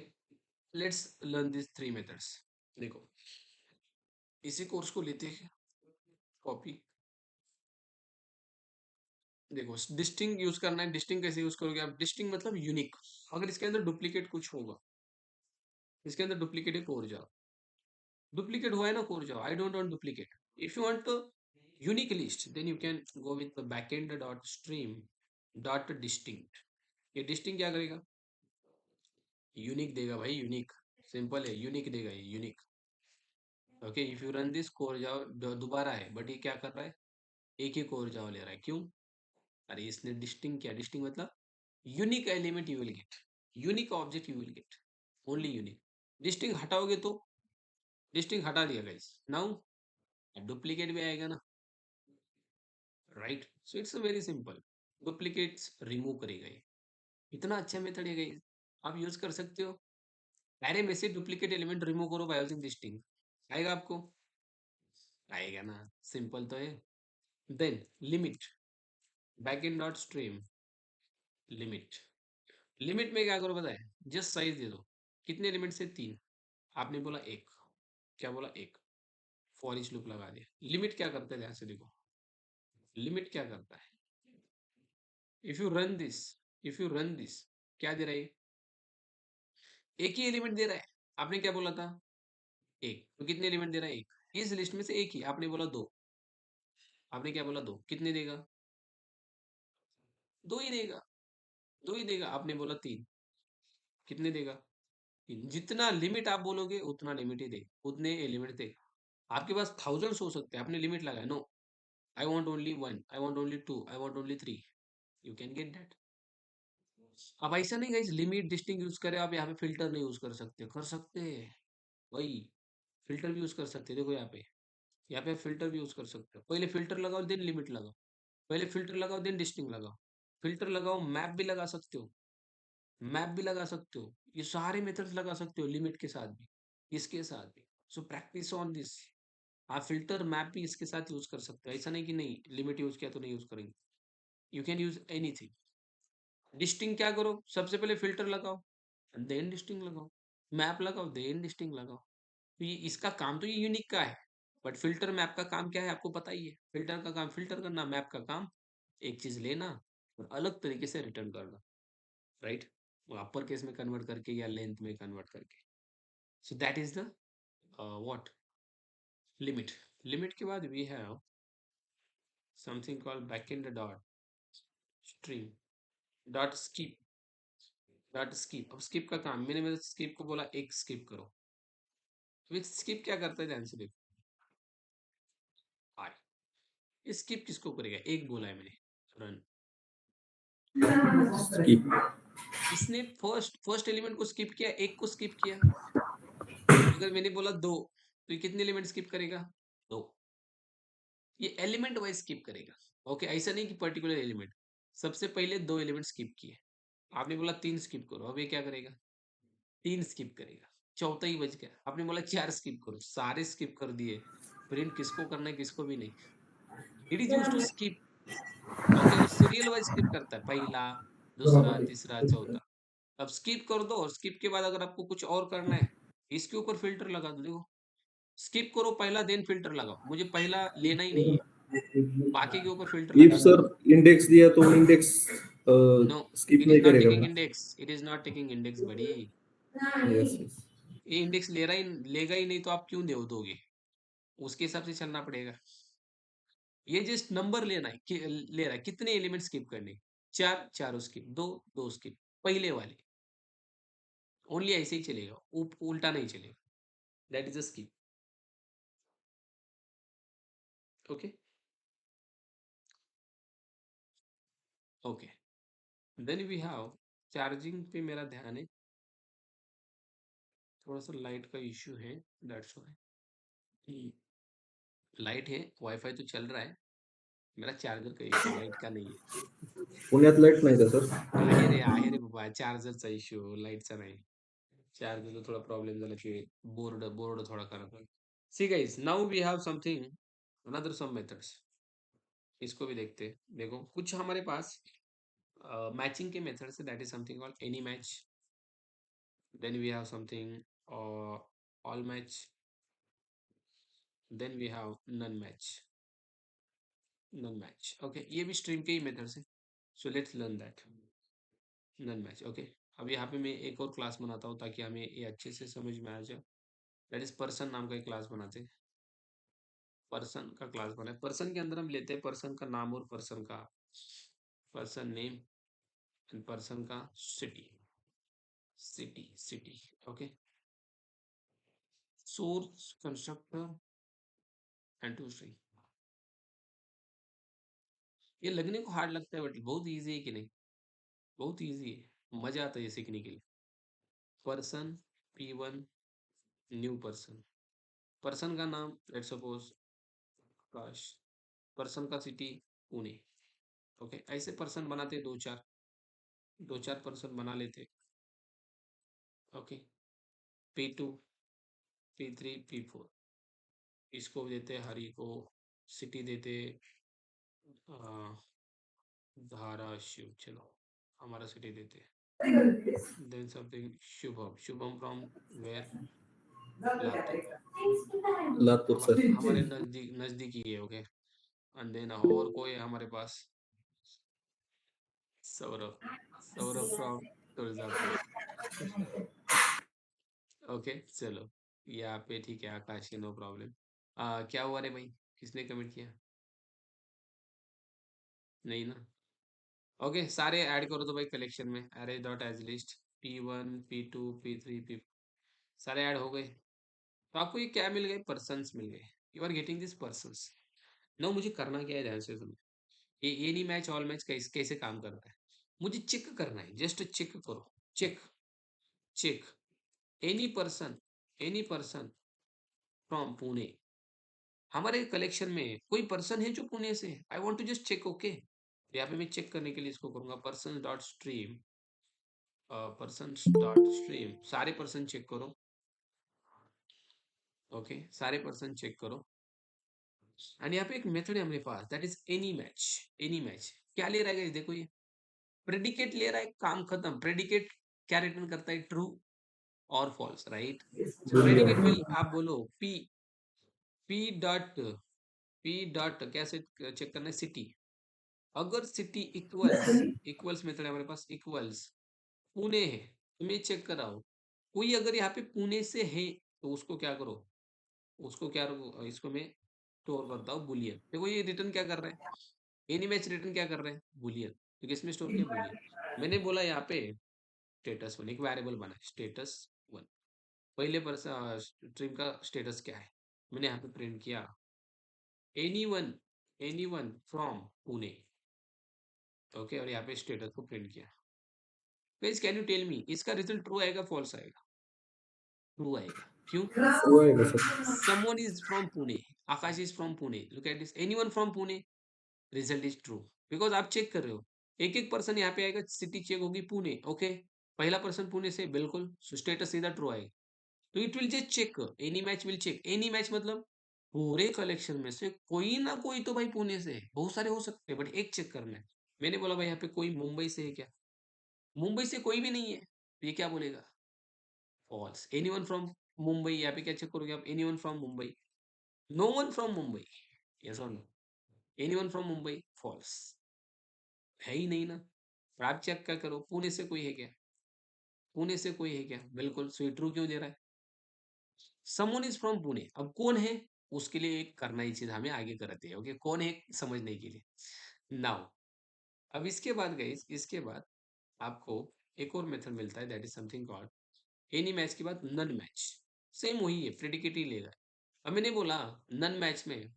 [SPEAKER 1] let's learn this three methods. देखो इसी कोर्स को लेते हैं कॉपी। देखो डिस्टिंग यूज करना है, डिस्टिंग कैसे यूज करोगे आप? डिस्टिंग मतलब यूनिक, अगर इसके अंदर डुप्लीकेट कुछ होगा इसके अंदर डुप्लीकेट है, कोर जाओ। डुप्लीकेट हुआ है ना, कोर जाओ। I don't want duplicate. If you want unique list then you can go with backend dot stream dot distinct. ये डिस्टिंक्ट क्या करेगा? यूनिक देगा भाई, यूनिक। सिंपल है, यूनिक देगा ये, unique. Okay, if you run this, core जाओ दोबारा है, बट ये क्या कर रहा है? एक ही कोर जाओ ले रहा है, क्यों? अरे इसने डिस्टिंक्ट किया। डिस्टिंक्ट मतलब unique element you will get, unique object you will get, only unique. Distinct हटाओगे तो, डिस्टिंक्ट हटा दिया गाइस, नाउ डुप्लीकेट भी आएगा ना, right? So it's very simple, duplicates remove करेगा ये। इतना अच्छा मेथड है गाइस, आप यूज कर सकते हो। अरे में से डुप्लीकेट एलिमेंट रिमूव करो बाय यूजिंग डिस्टिंक्ट, आएगा आपको? आएगा ना, सिंपल तो है। Then limit, backend dot stream limit. Limit में क्या करो पता है? जस्ट साइज दे दो। कितने एलिमेंट से? 3। आपने बोला 1, क्या बोला? 1। फॉर ईच लूप लगा दिया। लिमिट क्या करता है, ध्यान से देखो। लिमिट क्या करता है? If you run this, if you run this, क्या दे रहा है? एक ही एलिमेंट दे रहा है। आपने क्या बोला था? 1। तो कितने एलिमेंट दे रहा है? 1। इस लिस्ट में से एक ही, आपने बोला 2। आपने क्या बोला? 2। कितने देगा? 2 ही देगा, 2 ही देगा। आपने बोला 3। कितने देगा? 3। जितना लिमिट आप बोलोगे उतना लिमिट ही देगा, उतने एलिमेंट देगा। आपके पास थाउजेंड्स हो सकते हैं, आपने लिमिट लगाया, no, I want only 1, I want only 2, I want only 3, you can get that. अब ऐसा नहीं गाइस लिमिट डिस्टिंग यूज करें, आप यहाँ पे फिल्टर नहीं यूज कर सकते? कर सकते हैं, वही फिल्टर भी यूज कर सकते हैं। देखो यहाँ पे, यहाँ पे फिल्टर भी यूज कर सकते हो। पहले फिल्टर लगाओ देन लिमिट लगाओ, पहले फिल्टर लगाओ देन डिस्टिंग लगाओ, फिल्टर लगाओ, मैप भी लगा सकते हो, मैप भी लगा सकते हो, ये सारे मेथड्स लगा सकते हो लिमिट के साथ भी, इसके साथ भी। So practice on this. आप फिल्टर मैप भी इसके साथ यूज कर सकते हो, ऐसा नहीं कि नहीं लिमिट यूज किया तो नहीं यूज करेंगे। You can use anything. Distinct क्या करो? सबसे पहले फिल्टर लगाओ देन डिस्टिंग लगाओ, मैप लगाओ देन डिस्टिंग लगाओ। तो ये इसका काम तो ये यूनिक का है, बट फिल्टर मैप का काम क्या है आपको पता ही है। फिल्टर का काम फिल्टर करना, मैप का काम एक चीज लेना और अलग तरीके से रिटर्न करना, राइट? वो अपर केस में कन्वर्ट करके या लेंथ में कन्वर्ट करके। So that is the what limit. Limit के बाद we have something called backend dot stream dot skip dot skip. अब स्किप का काम, मैंने मेरे स्किप को बोला एक स्किप करो, तो स्किप क्या करता है ध्यान से देखो। स्किप किसको करेगा? एक बोला है मैंने, रन।
[SPEAKER 3] skip.
[SPEAKER 1] इसने फर्स्ट फर्स्ट एलिमेंट को स्किप किया, एक को स्किप किया। अगर मैंने बोला 2, तो ये कितने एलिमेंट स्किप करेगा? 2। ये एलिमेंट वाइज स्किप करेगा। ओके, ऐसा नहीं कि पर्टिकुलर एलिमेंट। सबसे पहले 2 एलिमेंट स्किप किए, आपने बोला 3 स्किप करो, अब ये क्या करेगा? 3 स्किप करेगा, चौथा ही बच गया। आपने बोला 4 स्किप करो, सारे स्किप कर दिए। प्रिंट किसको करना है, किसको भी नहीं। It is use to skip. Okay, वो सीरियल वाइज स्किप करता है, पहला, दूसरा, तीसरा, चौथा। अब स्किप कर दो, और स्किप के बाद अगर आपको कुछ और करना है, इसके ऊपर फिल्टर लगा दो। देखो, स्किप करो पहला देन फिल्टर लगाओ, मुझे पहला लेना ही नहीं है, बाकी के ऊपर फिल्टर
[SPEAKER 3] If
[SPEAKER 1] लगा
[SPEAKER 3] sir
[SPEAKER 1] दूंगा।
[SPEAKER 3] index दिया तो index
[SPEAKER 1] no,
[SPEAKER 3] skip
[SPEAKER 1] it is
[SPEAKER 3] नहीं
[SPEAKER 1] नॉट
[SPEAKER 3] करेगा
[SPEAKER 1] टेकिंग
[SPEAKER 3] ना?
[SPEAKER 1] Index, it is not taking index बड़ी।
[SPEAKER 3] Yes, yes.
[SPEAKER 1] ये इंडेक्स ले रहा ही लेगा ही नहीं, तो आप क्यों दोगे? उसके हिसाब से चलना पड़ेगा। ये जस्ट नंबर लेना है ले रहा है कितने एलिमेंट स्किप करने, 4, चारों स्किप, 2, 2 स्किप, पहले वाले। ओनली ऐसे ही चलेगा, उल्टा नहीं चलेगा। That is a skip. Okay, okay. Then we have charging पे मेरा ध्यान है, थोड़ा सा लाइट का इश्यू है, दैट्स व्हाई। लाइट है, वाईफाई तो चल रहा है, मेरा चार्जर का इश्यू, लाइट का नहीं है।
[SPEAKER 3] पुण्यात लाईट नाही का सर?
[SPEAKER 1] आहे रे बाबा, चार्जरचा इश्यू, लाईटचा नाही। चार्जरचा थोडा प्रॉब्लेम झाला की बोर्ड बोर्ड थोडा खराब है। See guys, now we have something another some methods, इसको भी देखते हैं। देखो, कुछ हमारे पास मैचिंग के मेथड्स है, that is something called any match. Then we have something all match, then we have none match, none match. Okay, ये भी स्ट्रीम के ही मेथड्स है। So let's learn that none match. Okay, अब यहाँ पे मैं एक और क्लास बनाता हूँ ताकि हमें ये अच्छे से समझ में आ जाए। दैट इज पर्सन नाम का एक क्लास बनाते हैं। पर्सन का क्लास बनाए। पर्सन के अंदर हम लेते हैं पर्सन का नाम और पर्सन नेम एंड पर्सन का city. Okay, source, constructor and to string. ये लगने को हार्ड लगता है बट बहुत इजी है कि नहीं? बहुत इजी है, मजा आता है ये सीखने के लिए। Person P1 new person, person का नाम लेट्स सपोज आकाश, पर्सन का सिटी पुणे। ओके, ऐसे पर्सन बनाते दो चार पर्सन बना लेते। ओके, P2 P3 P4, इसको देते हरि को, सिटी देते धाराशिव, चलो हमारा सिटी देते। Then something Shubham from where, Latur,
[SPEAKER 3] Latur sir.
[SPEAKER 1] हमारे नजदीक ही है। ओके, एंड देन और कोई है हमारे पास, सौरभ फ्रॉम तुळजापुर। ओके चलो, यहाँ पे ठीक है, आकाश नो प्रॉब्लम। क्या हुआ रे भाई, किसने कमेंट किया? नहीं ना? ओके, सारे ऐड करो तो भाई कलेक्शन में, arrays dot as list P1 P2 P3 P, सारे ऐड हो गए। तो आपको ये क्या मिल गए? पर्सन्स मिल गए। You are getting this persons. No, मुझे करना क्या है, ध्यान से सुनो। ये नहीं मैच ऑल मैच कैसे काम करता है, मुझे चेक करना है। जस्ट चेक करो, check check any person from Pune. हमारे कलेक्शन में कोई पर्सन है जो पुणे से, I want to just check. Okay, यहाँ पे मैं चेक करने के लिए इसको करूंगा पर्सन डॉट स्ट्रीम, सारे पर्सन चेक करो। ओके, सारे पर्सन चेक करो। एंड यहाँ पे एक मेथड है हमारे पास, दैट इज एनी मैच। क्या ले रहा है guys? देखो ये प्रेडिकेट ले रहा है, काम खत्म। प्रेडिकेट क्या रिटर्न करता है? ट्रू और false, right? So predicate will, आप बोलो पी डॉट कैसे चेक करना है? सिटी, अगर सिटी इक्वल्स मेथड है हमारे पास, इक्वल्स पुणे है तो मैं चेक कर रहा हूँ, कोई अगर यहाँ पे पुणे से है तो उसको क्या करो, उसको क्या इसको मैं स्टोर करता हूँ बुलियन। देखो ये रिटर्न क्या कर रहा है, एनी मैच रिटर्न क्या कर रहे हैं? बुलियन। तो किसमें स्टोर किया? बुलियन। मैंने बोला यहाँ पे स्टेटस वन, एक वेरिएबल बना स्टेटस वन, पहले पर स्ट्रीम का स्टेटस क्या है, मैंने यहाँ पे प्रिंट किया any one from Pune. Okay, और यहाँ पे स्टेटस को प्रिंट किया। Guys can you tell me इसका रिजल्ट ट्रू आएगा फॉल्स आएगा? ट्रू आएगा। क्यों?
[SPEAKER 3] वो आएगा sir.
[SPEAKER 1] someone is from Pune, Akash is from Pune, look at this, anyone from Pune, result is true. Because आप चेक कर रहे हो, एक एक पर्सन यहाँ पे आएगा, सिटी चेक होगी पुणे। ओके, पहला पर्सन पुणे से, बिल्कुल, स्टेटस सीधा ट्रू आएगा। तो it will just check, any match will check. Any match मतलब पूरे कलेक्शन में से कोई ना कोई तो भाई पुणे से है, बहुत सारे हो सकते हैं बट एक चेक करना है। मैंने बोला भाई यहाँ पे कोई मुंबई से है क्या? मुंबई से कोई भी नहीं है, तो ये क्या बोलेगा? फॉल्स। एनीवन फ्रॉम मुंबई, यहाँ पे क्या चेक करोगे आप? Anyone from Mumbai, no one from Mumbai, yes और no? Anyone from Mumbai, false, है ही नहीं ना। और आप चेक क्या करो, पुणे से कोई है क्या? पुणे से कोई है क्या? बिल्कुल, सो ट्रू क्यों दे रहा है? Someone is from Pune. अब कौन है, उसके लिए एक करना ही चीज हमें आगे करते हैं। ओके, कौन है समझने के लिए नाउ। अब इसके बाद गए, इसके बाद आपको एक और मेथड मिलता है, that is something called any match के बाद नन मैच। सेम वही है, प्रेडिकेट ही लेगा। अब मैंने बोला नन मैच में,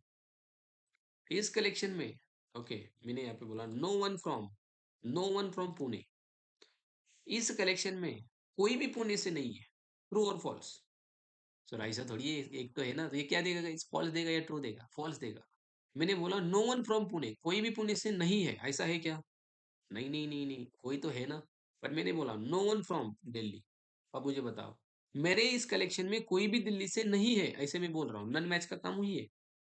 [SPEAKER 1] इस कलेक्शन में, ओके, मैंने यहाँ पे बोला नो वन फ्रॉम पुणे, इस कलेक्शन में कोई भी पुणे से नहीं है, ट्रू और फॉल्स। सर ऐसा थोड़ी है, एक तो है ना, तो ये क्या देगा? इस फॉल्स देगा या ट्रू देगा? फॉल्स देगा। मैंने बोला नो वन फ्रॉम पुणे, कोई भी पुणे से नहीं है, ऐसा है क्या? नहीं नहीं नहीं नहीं, कोई तो है ना। बट मैंने बोला नो वन फ्रॉम दिल्ली। अब मुझे बताओ, मेरे इस कलेक्शन में कोई भी दिल्ली से नहीं है, ऐसे मैं बोल रहा हूँ। नन मैच का काम हुई है।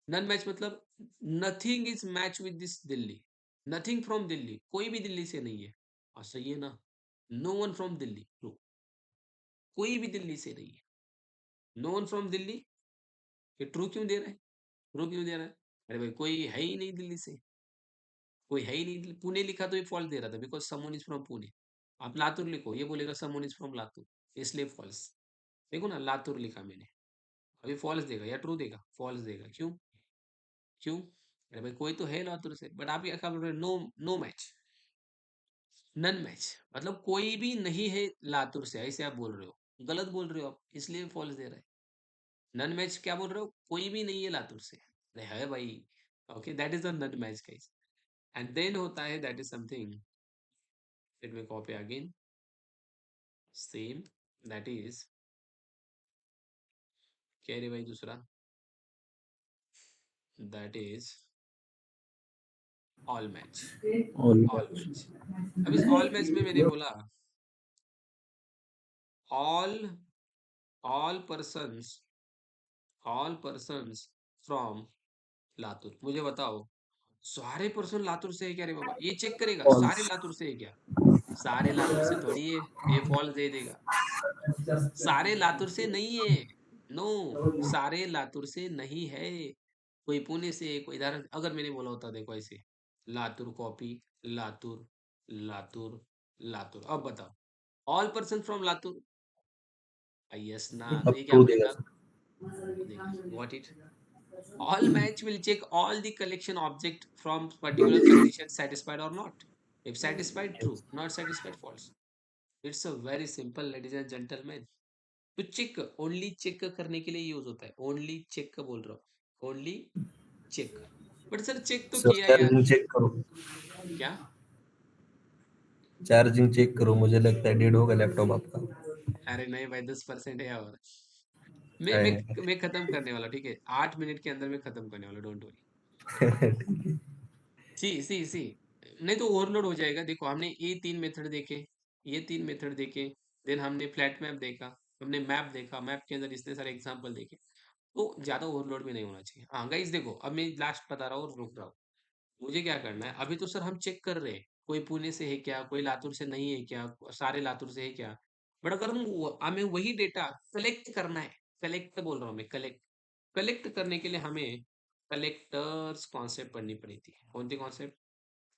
[SPEAKER 1] नन मैच मतलब nothing is match with this Delhi, nothing from Delhi, कोई भी दिल्ली से नहीं है। और सही है ना? No one from Delhi true, कोई भी दिल्ली से नहीं है। नो वन फ्रॉम दिल्ली, ये ट्रू क्यों दे रहा है? ट्रू क्यों दे रहा है? अरे भाई कोई है ही नहीं दिल्ली से, कोई है ही नहीं। पुणे लिखा तो ये फॉल्ट दे रहा था, because someone is from Pune. आप लातूर लिखो, ये बोलेगा समवन इज फ्रॉम लातूर, इसलिए फॉल्स। देखो ना, लातूर लिखा मैंने, अभी फॉल्स देगा या ट्रू देगा? फॉल्स देगा। क्यों? क्यों? अरे भाई कोई तो है लातूर से, बट आप क्या बोल रहे हो? No, no match, none match, मतलब कोई भी नहीं है लातूर से, ऐसे आप बोल रहे हो, गलत बोल रहे हो आप, इसलिए फॉल्स दे रहा है। नन मैच क्या बोल रहे हो? कोई भी नहीं है लातूर से। अरे है भाई। Okay, that is the none match guys. And then होता है that is something, let me copy again, same, that is क्या रे भाई दूसरा, that is all match.
[SPEAKER 3] All
[SPEAKER 1] all match, अब इस ऑल मैच में मैंने बोला all, all persons, all persons from Latur. मुझे बताओ, सारे पर्सन लातूर से है क्या रे बाबा? ये चेक करेगा सारे
[SPEAKER 3] false.
[SPEAKER 1] लातूर से है क्या? सारे लातूर से थोड़ी है, ये फॉल्स दे देगा। सारे लातूर से नहीं है, नो, सारे लातूर से नहीं है। कोई पुणे से, कोई इधर, अगर मैंने बोला होता देखो ऐसे, लातूर कॉपी, लातूर, लातूर, लातूर, अब बताओ all person from Latur, yes ना, तो
[SPEAKER 3] अब
[SPEAKER 1] ये क्या
[SPEAKER 3] true देगा
[SPEAKER 1] बोलेगा?
[SPEAKER 3] सर.
[SPEAKER 1] देखा, what it, all match will check all the collection object from particular condition satisfied or not. If satisfied, true, not satisfied, false. It's a very simple, ladies and gentlemen. तो check, only check करने के लिए use होता है, only check का बोल रहा हूँ, only check. But sir check तो
[SPEAKER 3] सर
[SPEAKER 1] किया यार।
[SPEAKER 3] चार्जिंग चेक करो.
[SPEAKER 1] क्या?
[SPEAKER 3] चार्जिंग चेक करो, मुझे लगता है डेड होगा लैपटॉप आपका.
[SPEAKER 1] अरे नहीं भाई, 10% है और मैं
[SPEAKER 3] है.
[SPEAKER 1] मैं मैं खत्म करने वाला, ठीक है, 8 मिनट के अंदर मैं खत्म करने वाला, डोंट वरी।
[SPEAKER 3] ठीक है.
[SPEAKER 1] सी सी सी, नहीं तो ओवरलोड हो जाएगा। देखो हमने ये तीन मेथड देखे, ये तीन मेथड देखे, देन हमने फ्लैट मैप देखा, हमने मैप देखा, मैप के अंदर इतने सारे एग्जांपल देखे, तो ज्यादा ओवरलोड भी नहीं होना चाहिए। हाँ गाइस देखो, अब मैं लास्ट बता रहा हूँ और रुक रहा हूँ। मुझे क्या करना है, अभी तो सर हम चेक कर रहे हैं कोई पुणे से है क्या, कोई लातूर से नहीं है क्या, सारे लातूर से है क्या। बट अगर हमें वही डेटा कलेक्ट करना है, कलेक्ट बोल रहा हूँ मैं, कलेक्ट, कलेक्ट करने के लिए हमें कलेक्टर्स कॉन्सेप्ट पढ़नी पड़ी थी। कौन सी concept?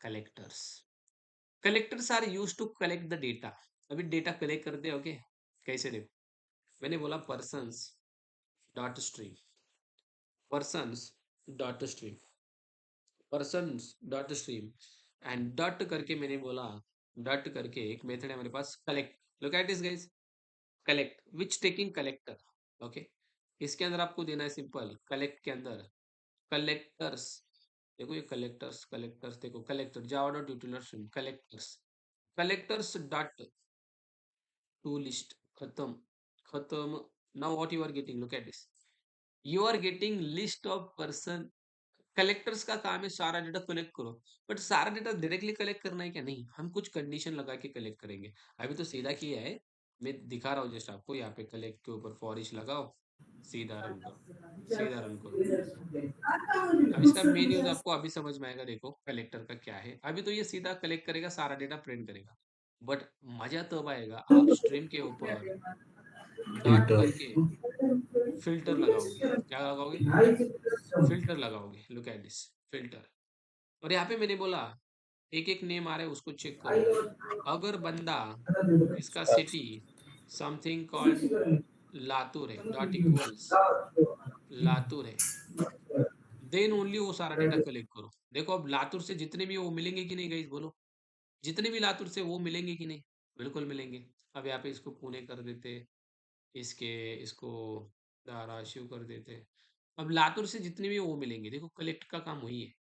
[SPEAKER 1] Collectors. Collectors are use to collect the data. अभी डेटा कलेक्ट करते हो ओके, कैसे देखो, मैंने बोला persons dot stream, persons dot stream, persons dot stream, and dot करके मैंने बोला, डॉट करके एक मेथड है हमारे पास, collect. Look at this guys, collect which taking collector, okay. इसके अंदर आपको देना है सिंपल, कलेक्ट के अंदर कलेक्टर्स, देखो ये कलेक्टर्स, कलेक्टर्स देखो, collector Java dot util stream, collectors, collectors dot to list, खत्म, खत्म। Now what you are getting, look at this, you are getting list of person. Collectors का काम है सारा डेटा कलेक्ट करो, बट सारा डेटा डायरेक्टली कलेक्ट करना है क्या? नहीं, हम कुछ कंडीशन लगा के कलेक्ट करेंगे। अभी तो सीधा किया है, मैं दिखा रहा हूँ जस्ट आपको, यहाँ पे कलेक्ट के ऊपर फॉर ईच लगाओ, सीधा रन करो, सीधा रन करो। अब इसका मेन यूज आपको अभी समझ में आएगा। देखो कलेक्टर का क्या है, अभी तो ये सीधा कलेक्ट करेगा, सारा डेटा प्रिंट करेगा, बट मजा तब आएगा आप स्ट्रीम के ऊपर डॉट
[SPEAKER 3] फिल्टर.
[SPEAKER 1] करके फिल्टर लगाओगे। क्या लगाओगे? फिल्टर लगाओगे। Look at this, filter. और यहाँ पे मैंने बोला एक एक नेम आ रहा है उसको चेक करो। अगर बंदा, इसका सिटी समथिंग कॉल्ड लातूर है, डॉट इक्वल्स लातूर है, देन ओनली वो सारा डेटा कलेक्ट करो। देखो अब लातूर से जितने भी वो मिलेंगे कि नहीं गाइस, बोलो, जितने भी लातूर से वो मिलेंगे कि नहीं? बिल्कुल मिलेंगे। अब यहाँ पे इसको पुणे कर देते, इसके इसको धाराशिव कर देते। अब लातूर से जितने भी वो मिलेंगे, देखो कलेक्ट का काम वही है।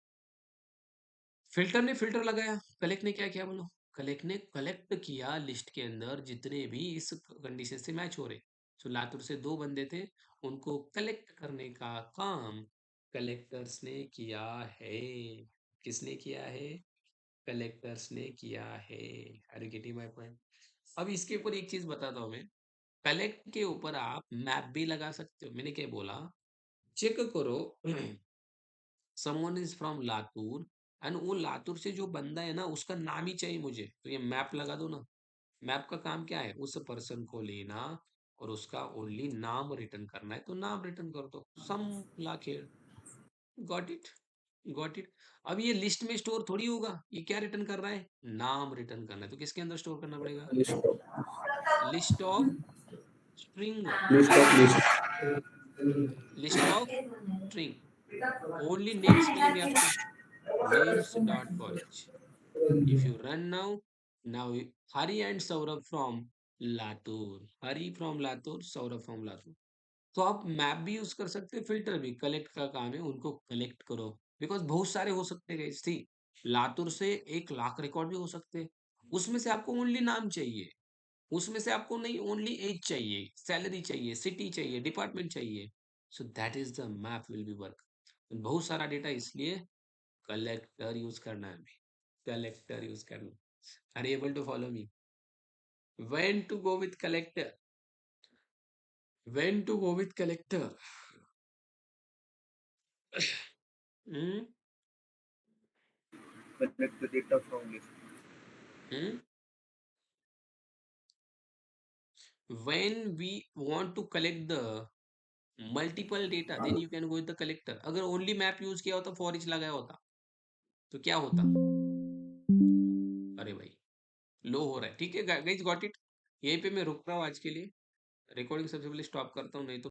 [SPEAKER 1] फिल्टर ने फिल्टर लगाया, कलेक्ट ने क्या किया बोलो? कलेक्ट ने कलेक्ट किया लिस्ट के अंदर जितने भी इस कंडीशन से मैच हो रहे। तो लातूर से दो बंदे थे, उनको कलेक्ट करने का काम कलेक्टर्स ने किया है। किसने किया है? कलेक्टर्स ने किया है। Are you getting my point? अब इसके ऊपर एक चीज बताता हूँ मैं, कलेक्ट के ऊपर आप मैप भी लगा सकते हो। मैंने क्या बोला, चेक करो someone is from Latur, and वो लातूर से जो बंदा है ना उसका नाम ही चाहिए मुझे, तो ये मैप लगा दो ना। मैप का काम क्या है? उस पर्सन को लेना और उसका ओनली नाम रिटर्न करना है, तो नाम रिटर्न कर दो, सम ला खेल, गॉट इट। Got it. अब ये लिस्ट में स्टोर थोड़ी होगा, ये क्या रिटर्न कर रहा है, नाम रिटर्न करना है, तो किसके अंदर स्टोर करना पड़ेगा,
[SPEAKER 3] list of
[SPEAKER 1] list of string,
[SPEAKER 3] list
[SPEAKER 1] list of string, only names मिलेंगे आपको, names dot college. If you run now Hari and Saurabh from Latur, Hari from Latur, Saurabh from Latur. तो आप मैप भी यूज कर सकते हैं, फिल्टर भी, कलेक्ट का काम है, उनको कलेक्ट करो, बिकॉज बहुत सारे हो सकते हैं सी, लातूर से 1 लाख रिकॉर्ड भी हो सकते हैं, उसमें से आपको ओनली नाम चाहिए, उसमें से आपको नहीं ओनली एज चाहिए, सैलरी चाहिए, सिटी चाहिए, डिपार्टमेंट चाहिए, so that is the map will be work. बहुत सारा डेटा, इसलिए कलेक्टर यूज करना है, हमें कलेक्टर यूज करना। Are able to follow me, when to go with collector, when to go with collector.
[SPEAKER 3] collect the data from list.
[SPEAKER 1] When we want to collect the multiple data, then you can go with the collector. अगर only map use किया होता, for each लगाया होता, तो क्या होता, अरे भाई लो हो रहा है, ठीक है गाइस, गॉट इट। यहीं पे मैं रुक रहा हूँ आज के लिए, रिकॉर्डिंग सबसे पहले स्टॉप करता हूँ, नहीं तो